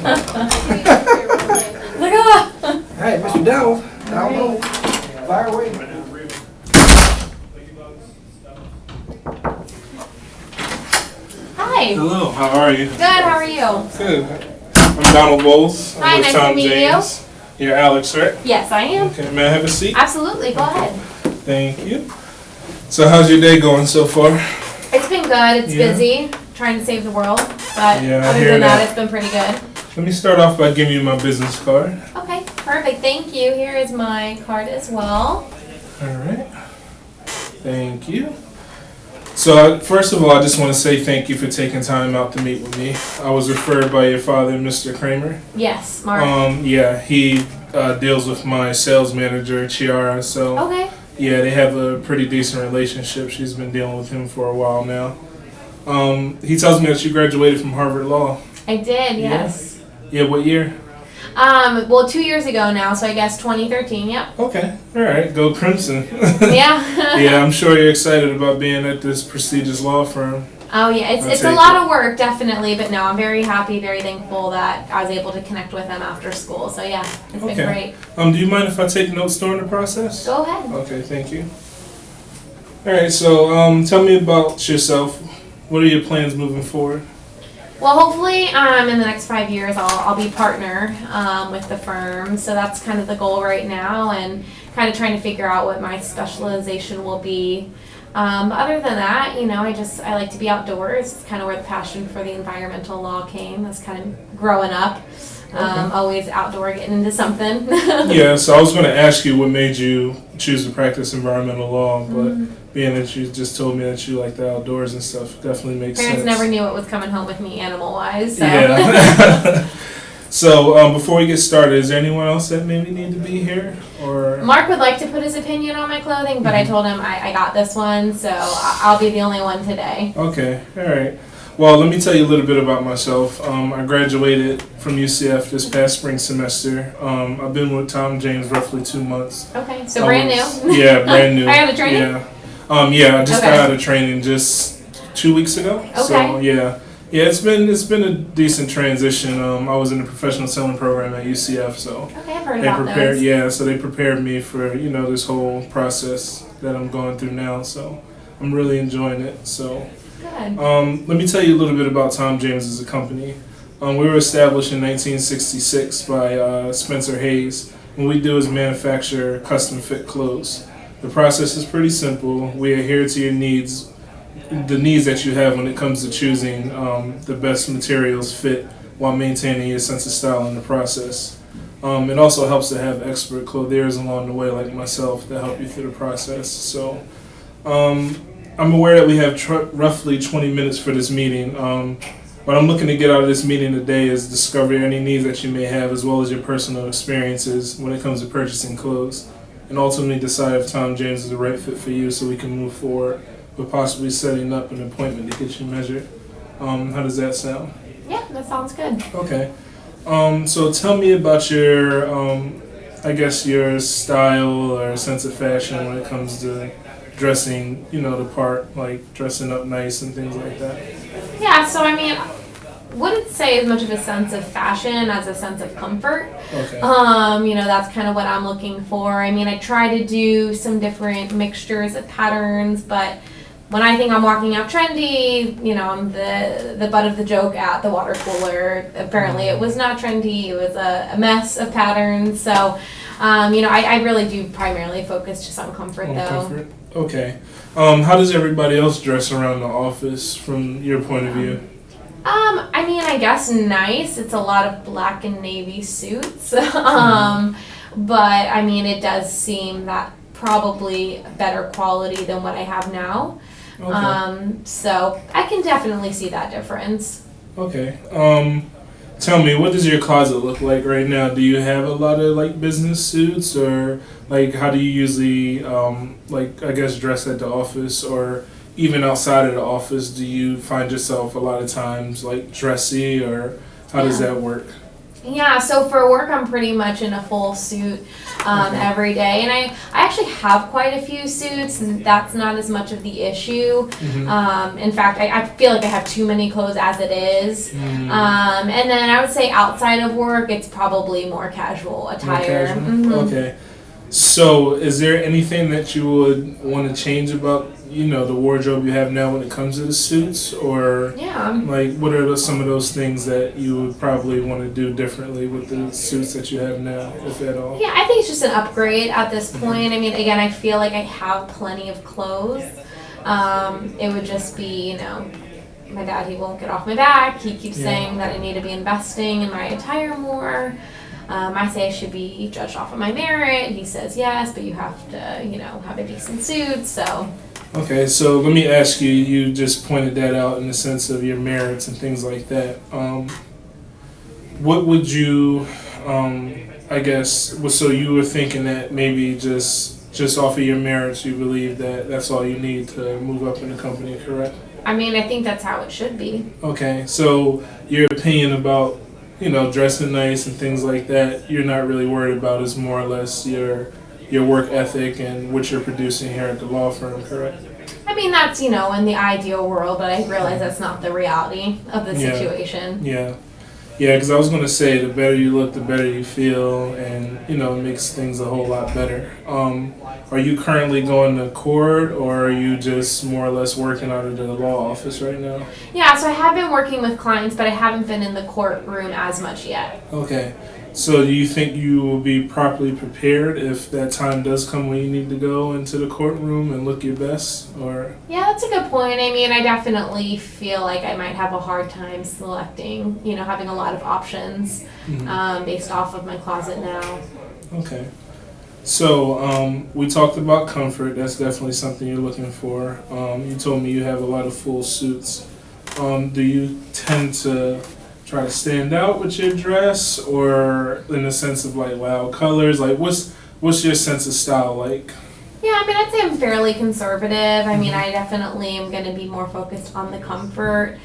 Look at that. Hey, Mr. Dowell. Dowell, fire away. Hi. Hello, how are you? Good, how are you? Good. I'm Donald Bowles. Hi, I'm with nice to Tom meet James. You're Alex, right? Yes, I am. Okay, may I have a seat? Absolutely, go ahead. Thank you. So how's your day going so far? It's been good, it's Yeah. busy, trying to save the world, but Yeah, I other hear than that, that. it's been pretty good. Let me start off by giving you my business card. Okay, perfect, thank you. Here is my card as well. Alright. Thank you. So first of all, I just want to say thank you for taking time out to meet with me. I was referred by your father, Mr. Kramer. Yes, Mark. Yeah, he deals with my sales manager, Chiara, so Okay, yeah, they have a pretty decent relationship. She's been dealing with him for a while now. He tells me that you graduated from Harvard Law. I did, yes. Yeah, what year? Well, 2 years ago now, so I guess 2013, yep. Okay, alright, go Crimson. Yeah. Yeah, I'm sure you're excited about being at this prestigious law firm. Oh yeah, it's a take lot it. of work, definitely, but no, I'm very happy, very thankful that I was able to connect with them after school. So yeah, it's been great. Do you mind if I take notes during the process? Go ahead. Okay, thank you. Alright, so tell me about yourself. What are your plans moving forward? Well, hopefully, in the next 5 years, I'll be partner with the firm. So that's kind of the goal right now, and kind of trying to figure out what my specialization will be. Other than that, you know, I like to be outdoors. It's kind of where the passion for the environmental law came. That's kind of growing up. Always outdoor, getting into something. Yeah, so I was going to ask you what made you choose to practice environmental law, but being that you just told me that you like the outdoors and stuff, definitely makes Parents sense. never knew what was coming home with me animal-wise. So. Yeah. So before we get started, is there anyone else that maybe need to be here? Or Mark would like to put his opinion on my clothing, but I told him I got this one, so I'll be the only one today. Okay, all right. Well, let me tell you a little bit about myself. I graduated from UCF this past spring semester. I've been with Tom James roughly 2 months. Okay, so brand new. Yeah, brand new. Are you out of training? Yeah. Yeah, I just got Okay. out of training just 2 weeks ago. Okay. So yeah. Yeah, it's been a decent transition. I was in the professional selling program at UCF, so Okay, I've heard they about prepared. those. Yeah, so they prepared me for this whole process that I'm going through now. So I'm really enjoying it. So Good. let me tell you a little bit about Tom James as a company. We were established in 1966 by Spencer Hayes. What we do is manufacture custom fit clothes. The process is pretty simple. We adhere to your needs. The needs that you have when it comes to choosing the best materials fit while maintaining your sense of style in the process. It also helps to have expert clothiers along the way like myself that help you through the process. So I'm aware that we have roughly 20 minutes for this meeting. What I'm looking to get out of this meeting today is discover any needs that you may have as well as your personal experiences when it comes to purchasing clothes, and ultimately decide if Tom James is the right fit for you so we can move forward with possibly setting up an appointment to get you measured. How does that sound? Yeah, that sounds good. Okay. So tell me about your, I guess your style or sense of fashion when it comes to dressing, the part, like dressing up nice and things like that. Yeah, so I mean, wouldn't say as much of a sense of fashion as a sense of comfort. Okay. That's kind of what I'm looking for. I mean, I try to do some different mixtures of patterns, but when I think I'm walking out trendy, I'm the butt of the joke at the water cooler. Apparently it was not trendy. It was a mess of patterns. So, I really do primarily focus just on comfort though. Comfort. Okay. How does everybody else dress around the office from your point of view? I guess nice. It's a lot of black and navy suits. But it does seem that probably better quality than what I have now. Okay. So I can definitely see that difference. Okay. Tell me, what does your closet look like right now? Do you have a lot of business suits, or how do you usually dress at the office, or even outside of the office? Do you find yourself a lot of times dressy, or how does that work? Yeah, so for work, I'm pretty much in a full suit every day, and I actually have quite a few suits, and that's not as much of the issue. In fact, I feel like I have too many clothes as it is. And then I would say outside of work, it's probably more casual attire. More casual? Okay. So, is there anything that you would want to change about, the wardrobe you have now when it comes to the suits, or Yeah. like what are some of those things that you would probably want to do differently with the suits that you have now, if at all? Yeah, I think it's just an upgrade at this point. I mean, again, I feel like I have plenty of clothes. It would just be, my dad, he won't get off my back. He keeps saying that I need to be investing in my attire more. I say I should be judged off of my merit. He says yes, but you have to, have a decent suit. So. Okay, so let me ask you. You just pointed that out in the sense of your merits and things like that. What would you, I guess? So you were thinking that maybe just off of your merits, you believe that that's all you need to move up in the company, correct? I mean, I think that's how it should be. Okay, so your opinion about dressing nice and things like that, you're not really worried about, is more or less your work ethic and what you're producing here at the law firm, correct? I mean, that's, in the ideal world, but I realize that's not the reality of the situation. Yeah, because I was going to say, the better you look, the better you feel, and, it makes things a whole lot better. Are you currently going to court, or are you just more or less working out of the law office right now? Yeah, so I have been working with clients, but I haven't been in the courtroom as much yet. Okay. So do you think you will be properly prepared if that time does come when you need to go into the courtroom and look your best? Or Yeah, that's a good point. I mean, I definitely feel like I might have a hard time selecting, having a lot of options based off of my closet now. Okay. So we talked about comfort. That's definitely something you're looking for. You told me you have a lot of full suits. Do you tend to try to stand out with your dress, or in the sense of like loud colors? Like what's your sense of style like? Yeah, I mean, I'd say I'm fairly conservative. I mean, I definitely am going to be more focused on the comfort.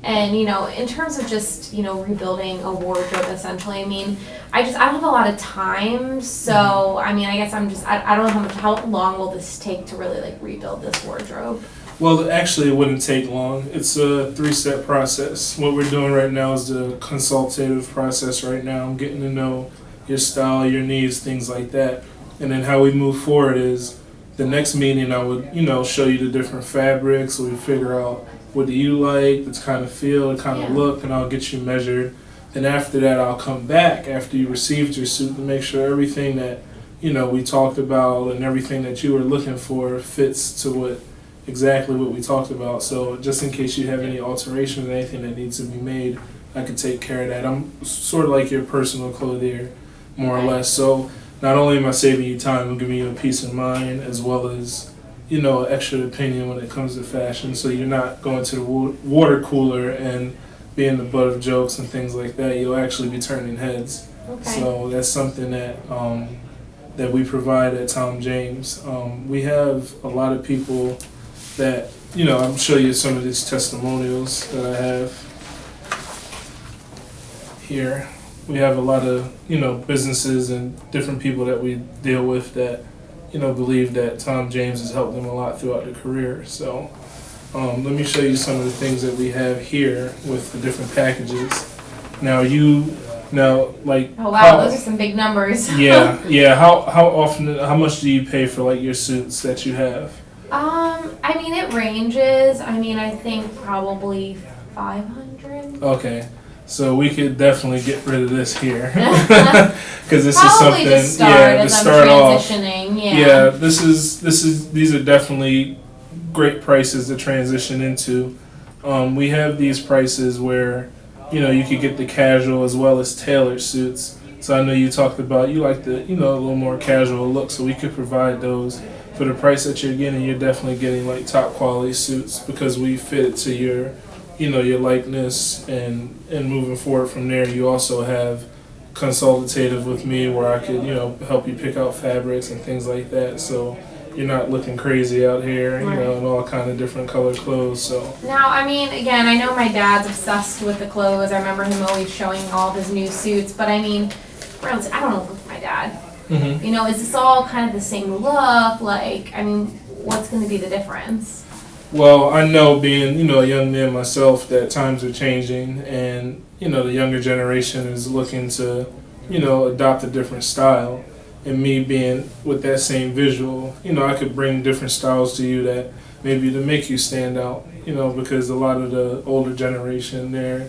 And, in terms of just, rebuilding a wardrobe, essentially, I mean, I don't have a lot of time. So, I mean, I guess I don't know how long will this take to really, rebuild this wardrobe? Well, actually, it wouldn't take long. It's a 3-step process. What we're doing right now is the consultative process right now. I'm getting to know your style, your needs, things like that. And then how we move forward is the next meeting I would, show you the different fabrics. So we figure out what do you like, the kind of feel, the kind of look, and I'll get you measured. Then after that, I'll come back after you received your suit to make sure everything that, we talked about and everything that you were looking for fits to exactly what we talked about. So just in case you have any alterations or anything that needs to be made, I could take care of that. I'm sort of like your personal clothier, more or less. So not only am I saving you time, I'm giving you a peace of mind, as well as, an extra opinion when it comes to fashion. So you're not going to the water cooler and being the butt of jokes and things like that. You'll actually be turning heads. Okay. So that's something that we provide at Tom James. We have a lot of people that, I'll show you some of these testimonials that I have here. We have a lot of, businesses and different people that we deal with that, believe that Tom James has helped them a lot throughout their career. So let me show you some of the things that we have here with the different packages. Now, oh wow, those are some big numbers. yeah. How much do you pay for your suits that you have? I mean, it ranges. I mean, I think probably 500. Okay, so we could definitely get rid of this here because this is something. To start to start off. Yeah. These are definitely great prices to transition into. We have these prices where you could get the casual as well as tailored suits. So I know you talked about you like the a little more casual look, so we could provide those. For the price that you're getting, you're definitely getting top quality suits because we fit it to your, your likeness, and moving forward from there, you also have consultative with me where I could, help you pick out fabrics and things like that. So you're not looking crazy out here, you Right. know, in all kind of different color clothes. So Now, I mean, again, I know my dad's obsessed with the clothes. I remember him always showing all of his new suits, but I mean, realistically, I don't know with my dad. mhm. You know, is this all kind of the same look? Like, I mean, what's going to be the difference? Well, I know being, you know, a young man myself that times are changing and, you know, the younger generation is looking to, you know, adopt a different style. And me being with that same visual, you know, I could bring different styles to you that maybe to make you stand out, you know, because a lot of the older generation, they're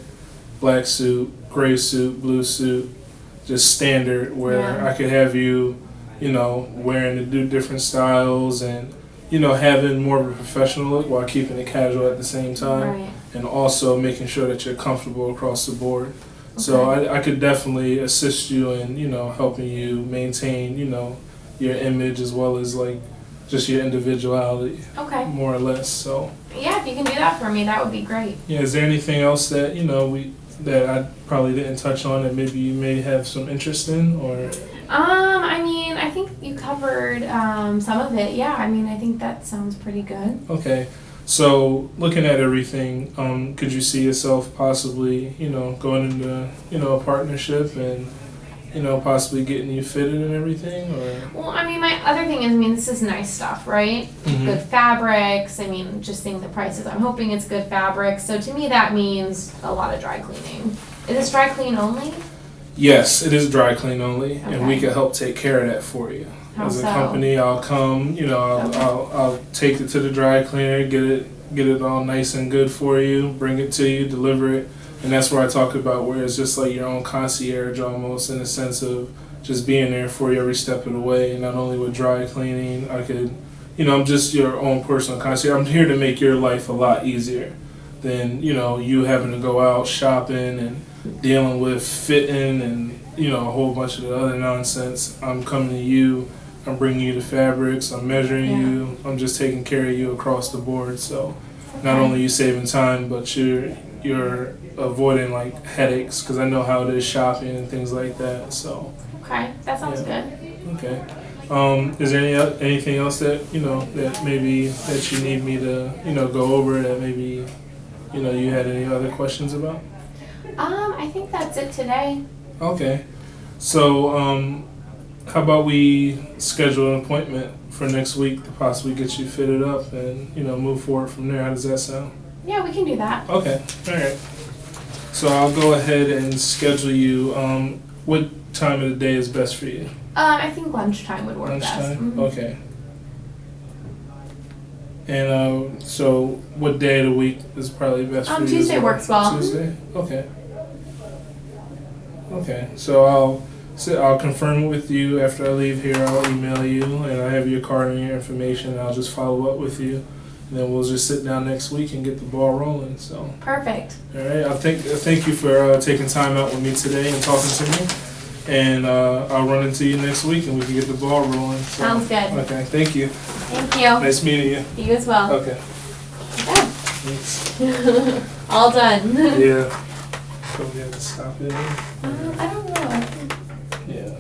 black suit, gray suit, blue suit, just standard, where Yeah. I could have you, you know, wearing the different styles and, you know, having more of a professional look while keeping it casual at the same time, Right. and also making sure that you're comfortable across the board. So I could definitely assist you in, you know, helping you maintain, you know, your image as well as like just your individuality, Okay. more or less. So Yeah, if you can do that for me, that would be great. yeah, is there anything else that, you know, that I probably didn't touch on that maybe you may have some interest in, or? I mean, I think you covered some of it. Yeah, I mean, I think that sounds pretty good. Okay, so looking at everything, could you see yourself possibly, you know, going into, you know, a partnership and, you know, possibly getting you fitted and everything, or? Well, I mean, my other thing is, I mean, this is nice stuff, right? Mhm. Good fabrics. I mean, just seeing the prices. I'm hoping it's good fabrics. So to me, that means a lot of dry cleaning. Is this dry clean only? Yes, it is dry clean only, and we Okay. can help take care of that for you. How As a so? company, I'll come, you know, Okay. I'll take it to the dry cleaner, get it all nice and good for you, bring it to you, deliver it, and that's where I talk about where it's just like your own concierge almost, in the sense of just being there for you every step of the way. Not only with dry cleaning, I could, you know, I'm just your own personal concierge. I'm here to make your life a lot easier than, you know, you having to go out shopping and dealing with fitting and, you know, a whole bunch of the other nonsense. I'm coming to you, I'm bringing you the fabrics, I'm measuring Yeah. you, I'm just taking care of you across the board. So not Okay. only you saving time, but you're avoiding like headaches, because I know how it is shopping and things like that. So Okay, that sounds Yeah. good. okay, is there anything else that, you know, that maybe that you need me to, you know, go over, that maybe, you know, you had any other questions about? I think that's it today. Okay. So, how about we schedule an appointment for next week to possibly get you fitted up and, you know, move forward from there? How does that sound? Yeah, we can do that. Okay. All right. So I'll go ahead and schedule you. What time of the day is best for you? I think lunchtime would work best. Lunchtime? Mhm. Okay. And so what day of the week is probably best for you? Tuesday works well. Tuesday? Okay. Okay. So I'll confirm it with you after I leave here. I'll email you, and I have your card and your information. And I'll just follow up with you, and then we'll just sit down next week and get the ball rolling. So, Perfect. all right. Thank you for taking time out with me today and talking to me. And I'll run into you next week, and we can get the ball rolling. So, Sounds good. Okay. Thank you. Thank you. Nice meeting you. You as well. Okay. Okay. Thanks. All done. Yeah. So we have to stop it. I don't know. I think